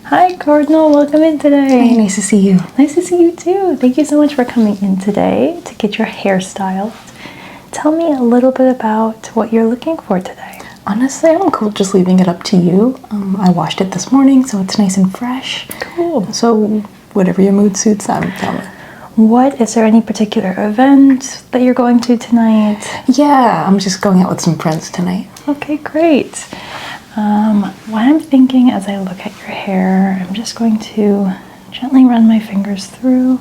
Hi, Cardinal. Welcome in today. Hey, nice to see you. Nice to see you too. Thank you so much for coming in today to get your hair styled. Tell me a little bit about what you're looking for today. Honestly, I'm cool just leaving it up to you. I washed it this morning, so it's nice and fresh. Cool. So whatever your mood suits, tell me. Is there any particular event that you're going to tonight? Yeah, I'm just going out with some friends tonight. Okay, great. What I'm thinking as I look at your hair, I'm just going to gently run my fingers through.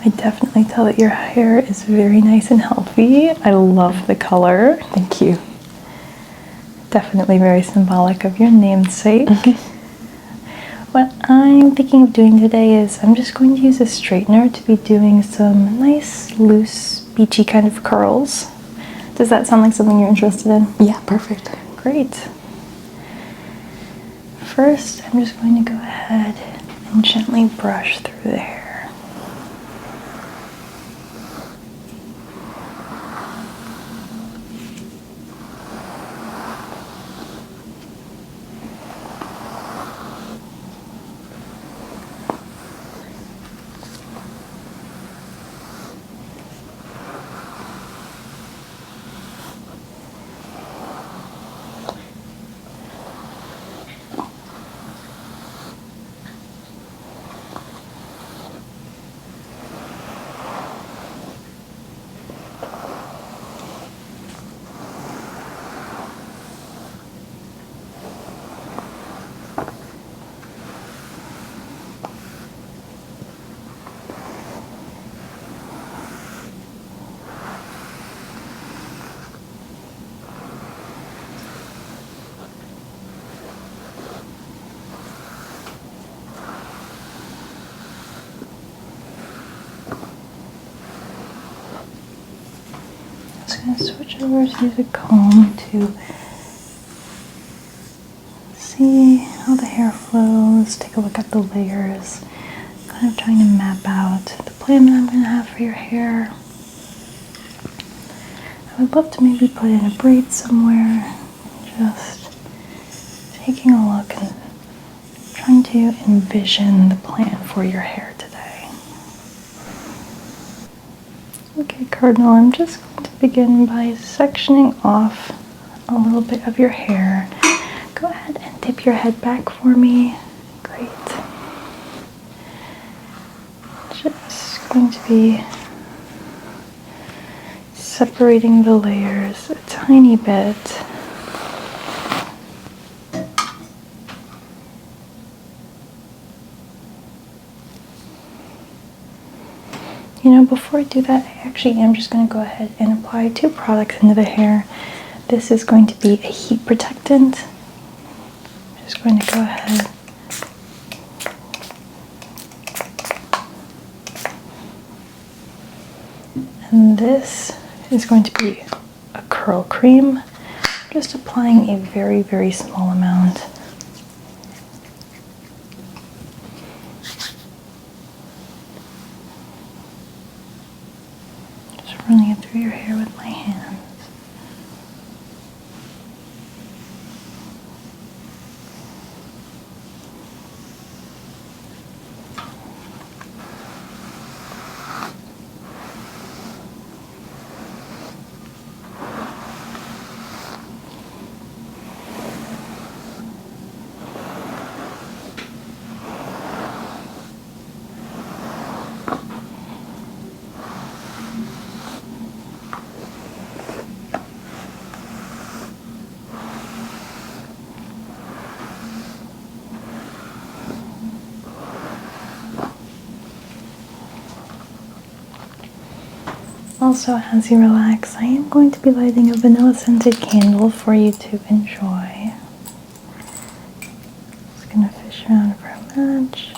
I definitely tell that your hair is very nice and healthy. I love the color. Thank you. Definitely very symbolic of your namesake. What I'm thinking of doing today is I'm just going to use a straightener to be doing some nice, loose, beachy kind of curls. Does that sound like something you're interested in? Yeah, perfect. Great. First, I'm just going to go ahead and gently brush through the hair. I'm just going to switch over to use a comb to see how the hair flows, take a look at the layers, kind of trying to map out the plan that I'm going to have for your hair. I would love to maybe put in a braid somewhere, just taking a look and trying to envision the plan for your hair today. Okay, Cardinal, I'm just going to begin by sectioning off a little bit of your hair. Go ahead and dip your head back for me. Great. Just going to be separating the layers a tiny bit. You know, before I do that, I actually am just going to go ahead and apply 2 products into the hair. This is going to be a heat protectant. I'm just going to go ahead and this is going to be a curl cream. Just applying a very, very small amount. Just running it through your hair with my hands. Also, as you relax, I am going to be lighting a vanilla scented candle for you to enjoy. Just gonna fish around for a match.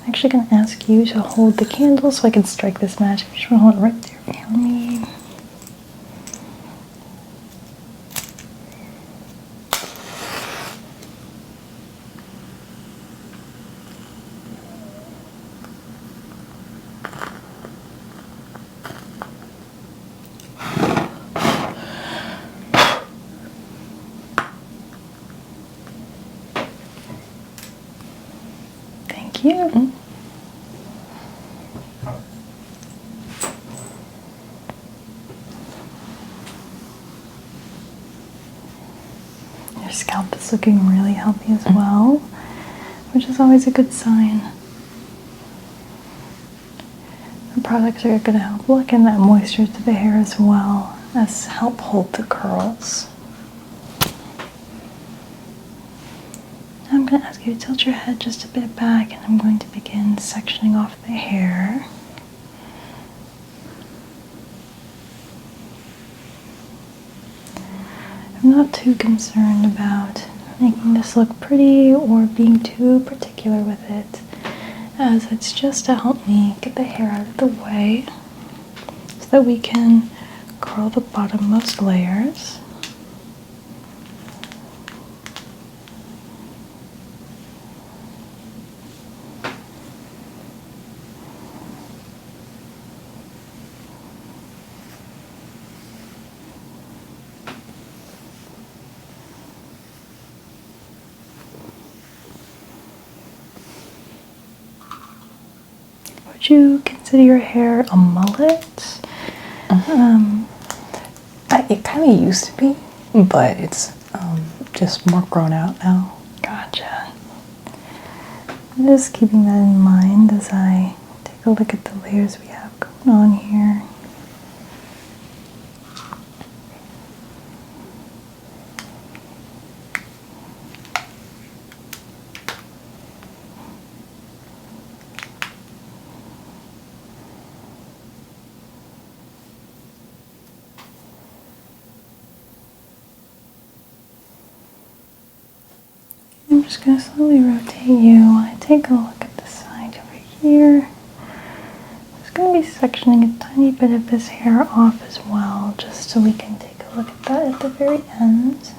I'm actually gonna ask you to hold the candle so I can strike this match. I'm just gonna hold it right there for me. Thank you. Your scalp is looking really healthy as well, which is always a good sign. The products are going to help lock in that moisture to the hair as well as help hold the curls. I'm going to ask you to tilt your head just a bit back, and I'm going to begin sectioning off the hair. I'm not too concerned about making this look pretty or being too particular with it, as it's just to help me get the hair out of the way so that we can curl the bottommost layers. Would you consider your hair a mullet? It kind of used to be, but it's just more grown out now. Gotcha. I'm just keeping that in mind as I take a look at the layers we have going on here. I'm just going to slowly rotate you while I take a look at the side over here. I'm just going to be sectioning a tiny bit of this hair off as well, just so we can take a look at that at the very end.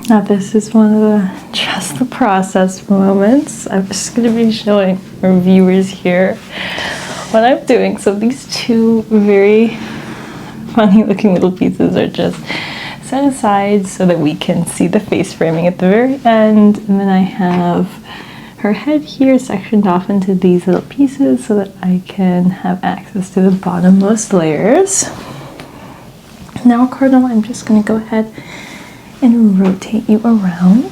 Now this is one of the trust the process moments. I'm just going to be showing our viewers here what I'm doing. So these two very funny looking little pieces are just set aside so that we can see the face framing at the very end. And then I have her head here sectioned off into these little pieces so that I can have access to the bottommost layers. Now, Cardinal, I'm just going to go ahead and rotate you around.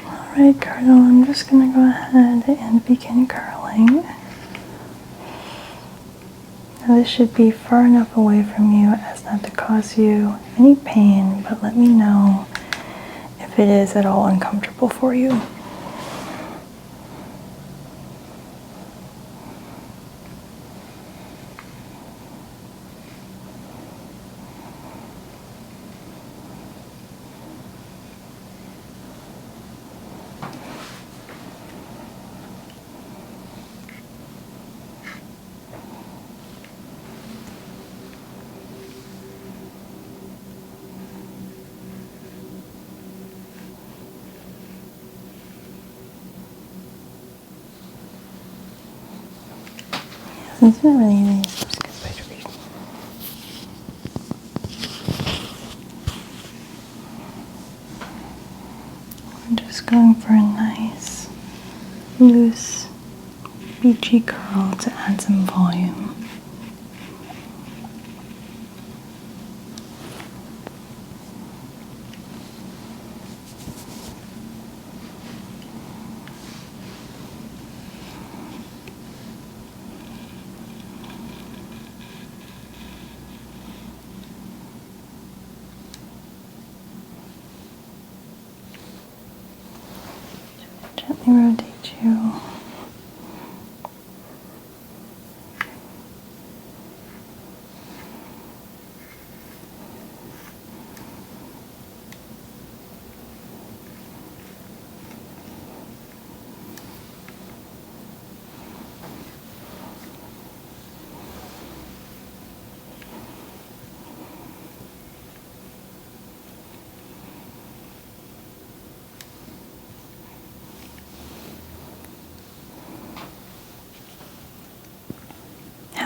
Alright, Cardinal, I'm just going to go ahead and begin curling. Now, this should be far enough away from you as not to cause you any pain, but let me know if it is at all uncomfortable for you. It's not really any I'm just going for a nice, loose, beachy curl to add some volume. Gently rotate you.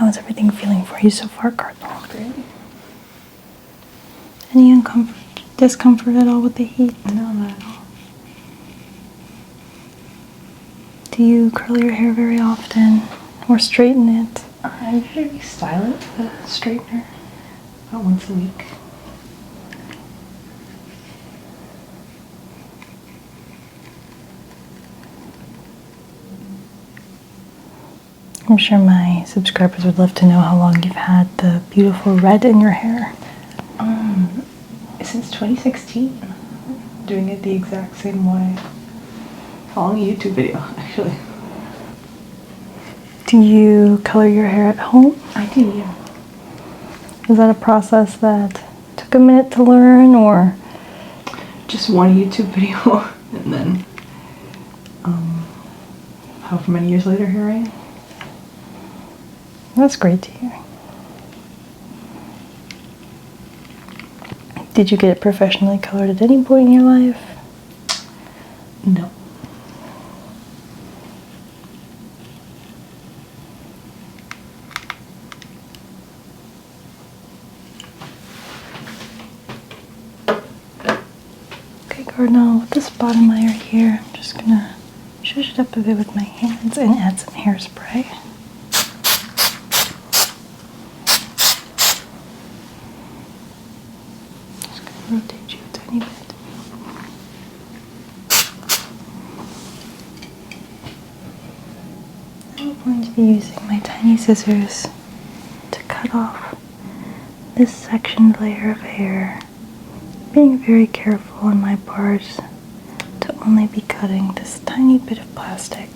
How's everything feeling for you so far, Cardinal? Great. Any discomfort at all with the heat? No, not at all. Do you curl your hair very often or straighten it? I usually style it with a straightener about once a week. I'm sure my subscribers would love to know how long you've had the beautiful red in your hair. Since 2016. Doing it the exact same way. Following a YouTube video, actually. Do you color your hair at home? I do, yeah. Was that a process that took a minute to learn, or? Just one YouTube video, and then, however many years later, here I am. That's great to hear. Did you get it professionally colored at any point in your life? No. Okay, Cardinal, with this bottom layer here, I'm just gonna shush it up a bit with my hands and add some hairspray. Just gonna rotate you a tiny bit. I'm going to be using my tiny scissors to cut off this sectioned layer of hair, being very careful on my part to only be cutting this tiny bit of plastic.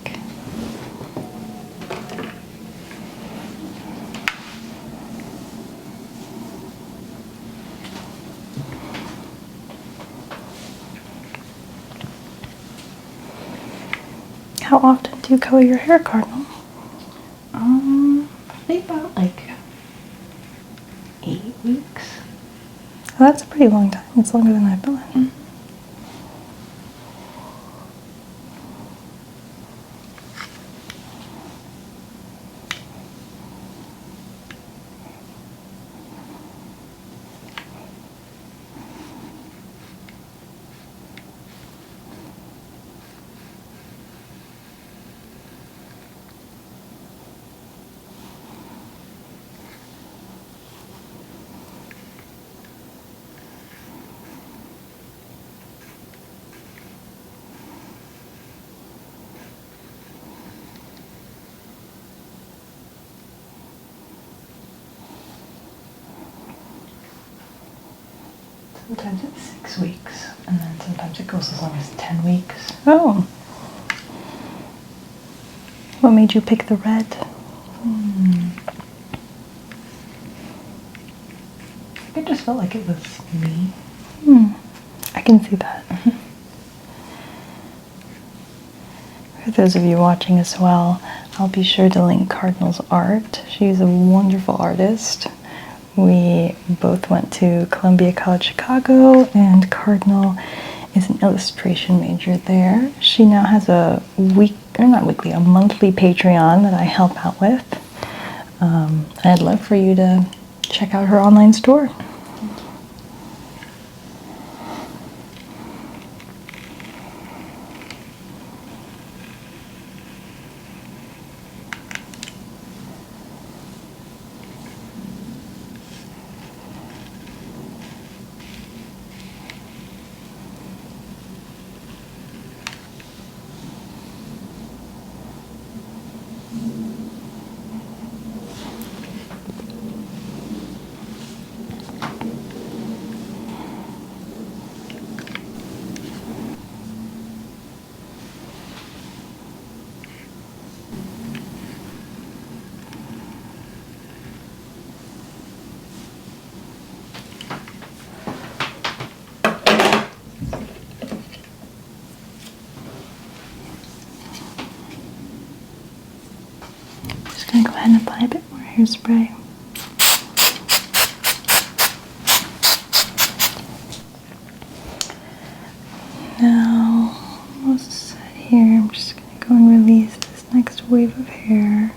How often do you color your hair, Cardinal? Probably about like 8 weeks. Oh, that's a pretty long time. It's longer than I thought. Sometimes it's 6 weeks, and then sometimes it goes as long as 10 weeks. Oh. What made you pick the red? It just felt like it was me. I can see that. For those of you watching as well, I'll be sure to link Cardinal's art. She's a wonderful artist. We both went to Columbia College Chicago, and Cardinal is an illustration major there. She now has a monthly Patreon that I help out with. I'd love for you to check out her online store. Just gonna go ahead and apply a bit more hairspray. Now, almost set here. I'm just gonna go and release this next wave of hair.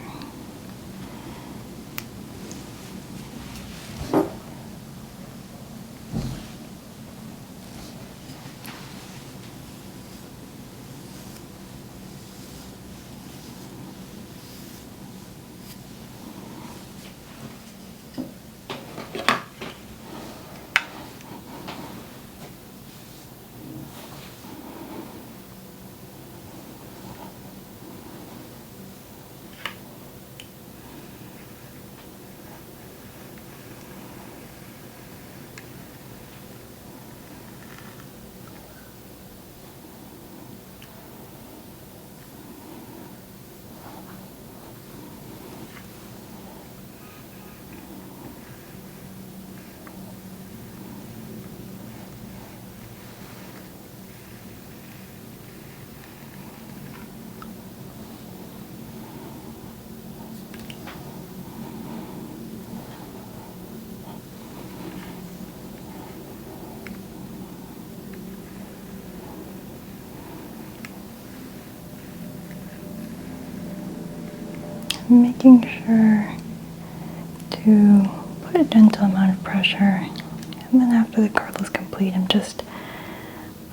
just making sure to put a gentle amount of pressure, and then after the curl is complete, I'm just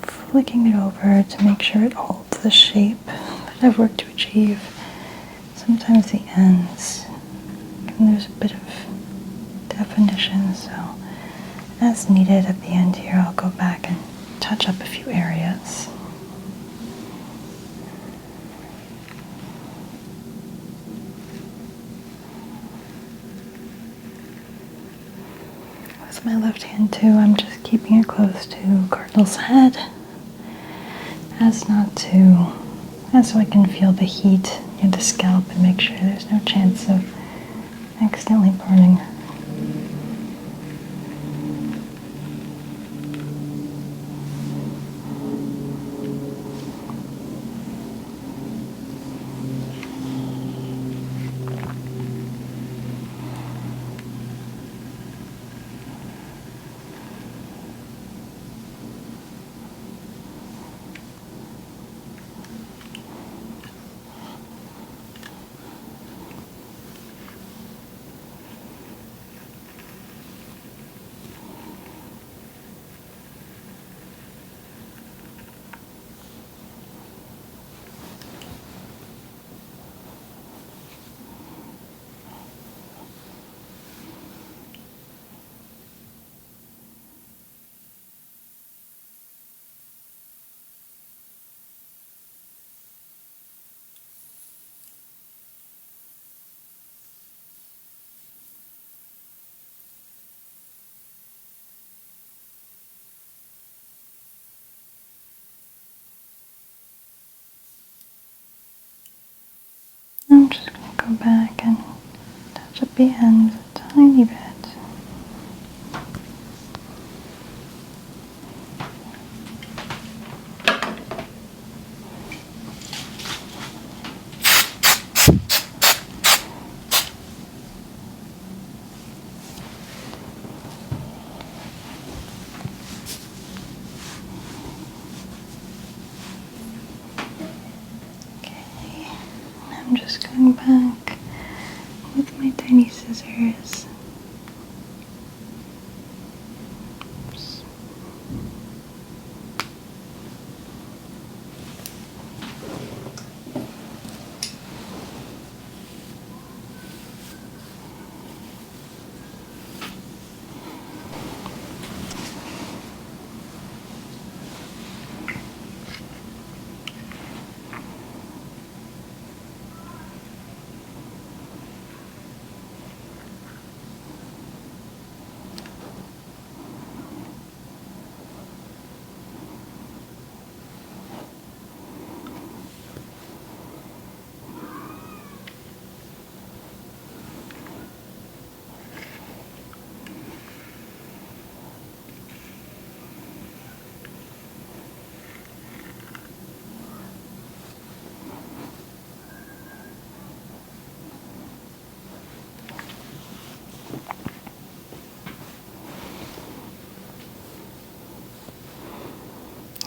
flicking it over to make sure it holds the shape that I've worked to achieve. Sometimes the ends, and there's a bit of definition, so as needed at the end here, I'll go back and touch up a few areas. With my left hand too, I'm just keeping it close to Cardinal's head, as so I can feel the heat near the scalp and make sure there's no chance of accidentally burning. I'm just going to go back and touch up the ends a tiny bit. I'm just going back with my tiny scissors. Oops.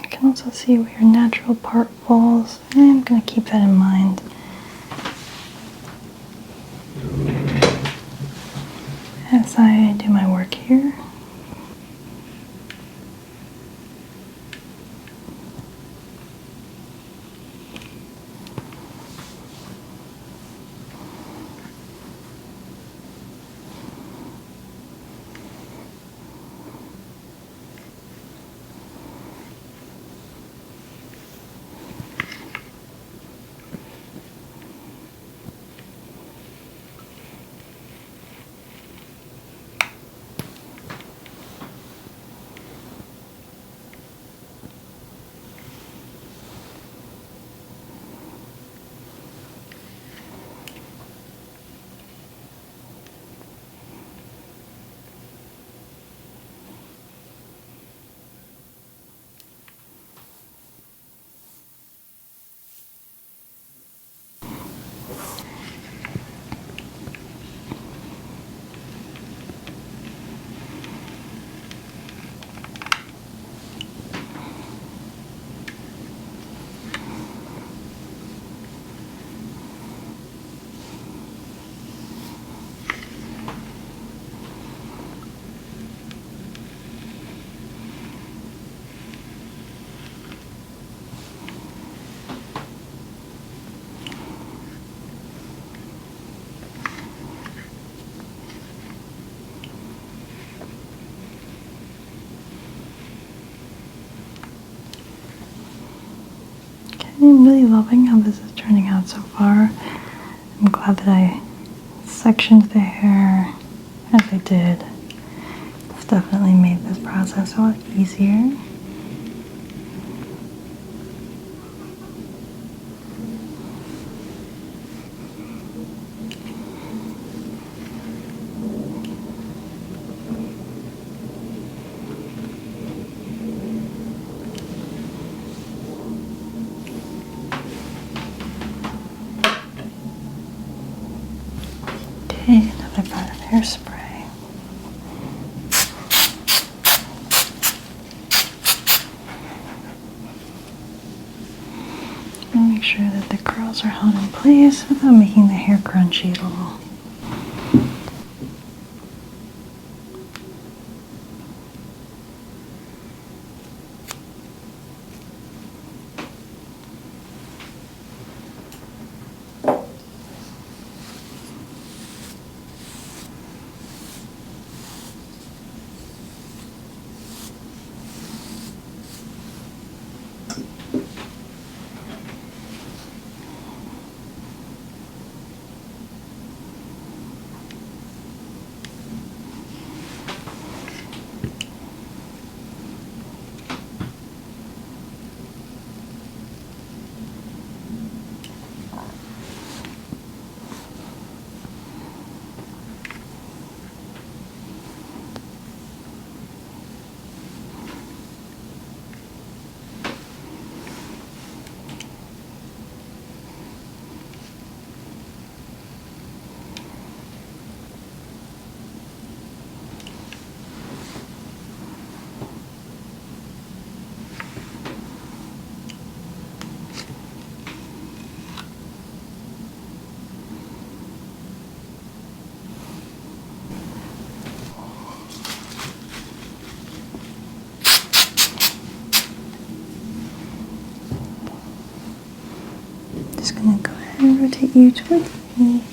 You can also see where your natural part falls. I'm going to keep that in mind. As I do my work here. I'm really loving how this is turning out so far. I'm glad that I sectioned the hair as I did. It's definitely made this process a lot easier. Okay, another part of hairspray. And make sure that the curls are held in place without making the hair crunchy at all. Just gonna go ahead and rotate you towards me.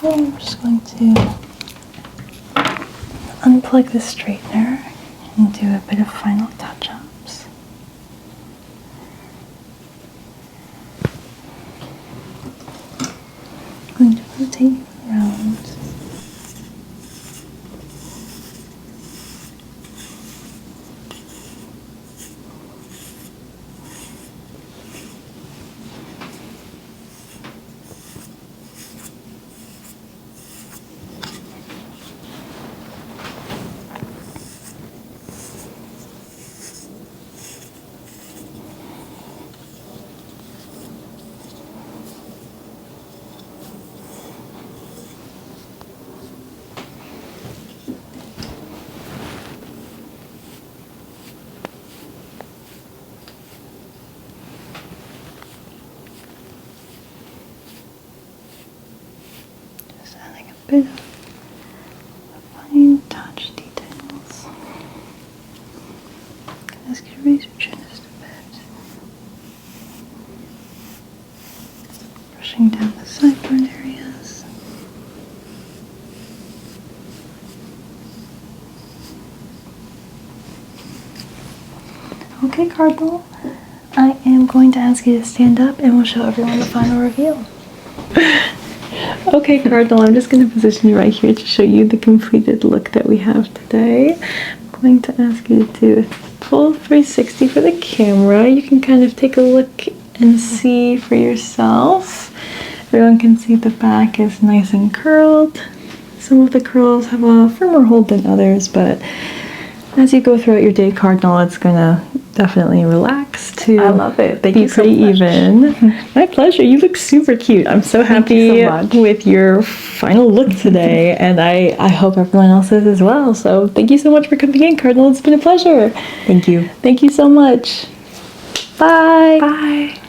I'm just going to unplug the straightener and do a bit of final touch-ups. I'm going to rotate you around. Okay, Cardinal. I am going to ask you to stand up and we'll show everyone the final reveal. Okay, Cardinal, I'm just going to position you right here to show you the completed look that we have today. I'm going to ask you to do a full 360 for the camera. You can kind of take a look and see for yourself. Everyone can see the back is nice and curled. Some of the curls have a firmer hold than others, but as you go throughout your day, Cardinal, it's gonna definitely relax to I love it. Thank be you so pretty much. even. My pleasure. You look super cute. I'm so happy so much. with your final look today, and I hope everyone else is as well. So thank you so much for coming in, Cardinal. It's been a pleasure. Thank you. Thank you so much. Bye. Bye.